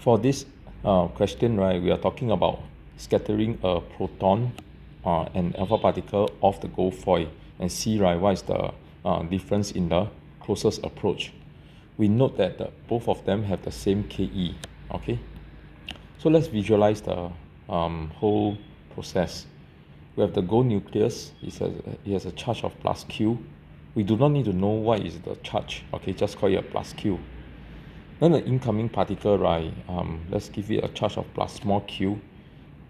For this question, right, we are talking about scattering a proton and alpha particle off the gold foil and see, right, what is the difference in the closest approach. We note that both of them have the same Ke. Okay, so let's visualize the whole process. We have the gold nucleus. It has a charge of plus Q. We do not need to know what is the charge. Okay, just call it a plus Q. Then the incoming particle, right, let's give it a charge of plus small q.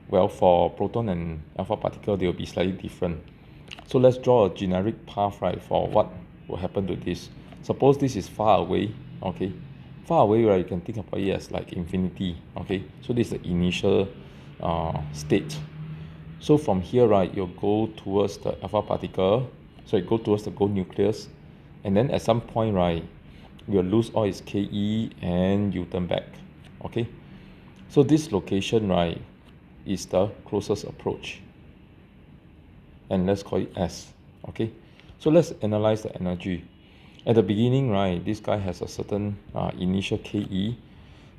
Well, for proton and alpha particle, they will be slightly different. So let's draw a generic path, right, for what will happen to this. Suppose this is far away, okay. Far away, right, you can think about it as like infinity, okay. So this is the initial state. So from here, right, you'll go towards the alpha particle, so it go towards the gold nucleus, and then at some point, right, you'll lose all its Ke and you turn back. Okay, so this location, right, is the closest approach, and let's call it S. Okay, so let's analyze the energy. At the beginning, right, this guy has a certain initial Ke.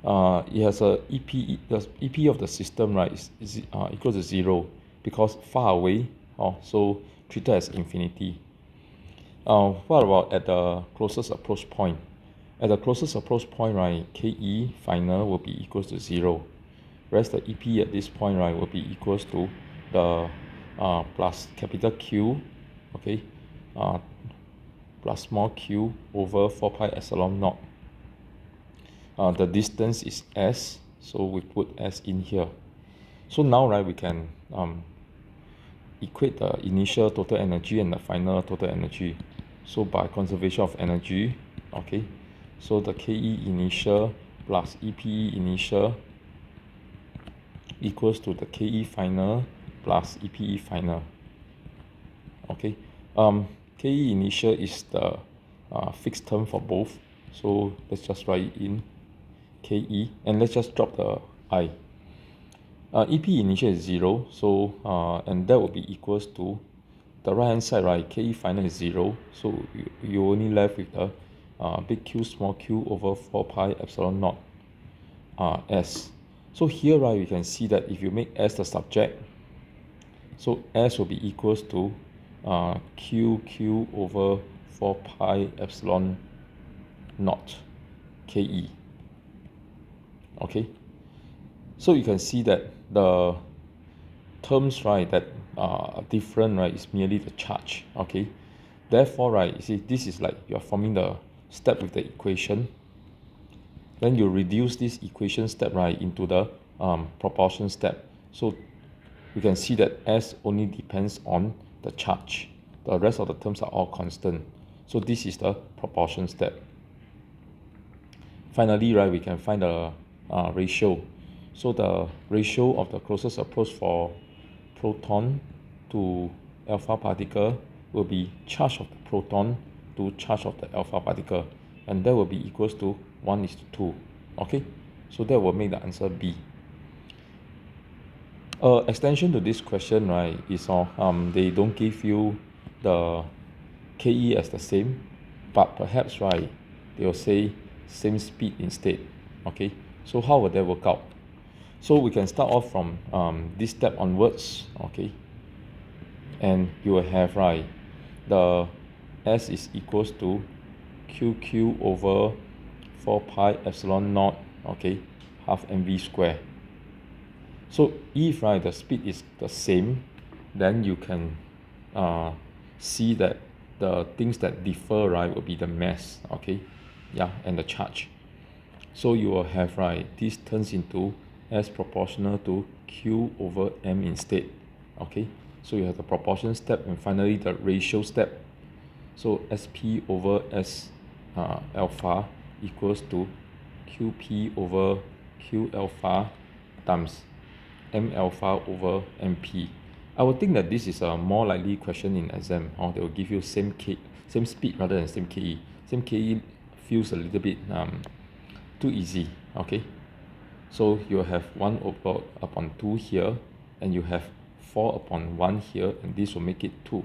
It has a EP. The EP of the system, right, is equal to 0 because far away. So treated as infinity. What about at the closest approach point? At the closest approach point, right, Ke final will be equals to 0. Whereas the EP at this point, right, will be equals to the plus capital Q, okay, plus small q over 4 pi epsilon naught. The distance is S, so we put S in here. So now, right, we can equate the initial total energy and the final total energy. So by conservation of energy, okay, so the Ke initial plus EPE initial equals to the Ke final plus EPE final. Okay, Ke initial is the fixed term for both, so let's just write it in Ke, and let's just drop the I. EP initial is 0, so and that will be equals to the right hand side, right, Ke final is 0, so you only left with the big Q small q over 4 pi epsilon naught S. So here, right, we can see that if you make S the subject, so S will be equals to QQ over 4 pi epsilon naught Ke. Okay, so you can see that the terms, right, that are different, right, is merely the charge. Okay, therefore, right, you see, this is like you're forming the step with the equation. Then you reduce this equation step, right, into the proportion step. So you can see that S only depends on the charge. The rest of the terms are all constant. So this is the proportion step. Finally, right, we can find the ratio. So the ratio of the closest approach for proton to alpha particle will be charge of the proton to charge of the alpha particle, and that will be equals to 1:2. Okay, so that will make the answer B. Extension to this question, right, is they don't give you the Ke as the same, but perhaps, right, they will say same speed instead. Okay, so how will that work out? So we can start off from this step onwards. Okay, and you will have, right, the S is equals to QQ over 4 pi epsilon naught, okay, half mv square. So if, right, the speed is the same, then you can see that the things that differ, right, will be the mass, okay, yeah, and the charge. So you will have, right, this turns into S proportional to Q over M instead. Okay, so you have the proportion step and finally the ratio step. So SP over S alpha equals to QP over Q alpha times M alpha over MP. I would think that this is a more likely question in exam, or they will give you same speed rather than same Ke. Same Ke feels a little bit too easy. Okay, so you have 1 upon 2 here, and you have 4 upon 1 here, and this will make it 2.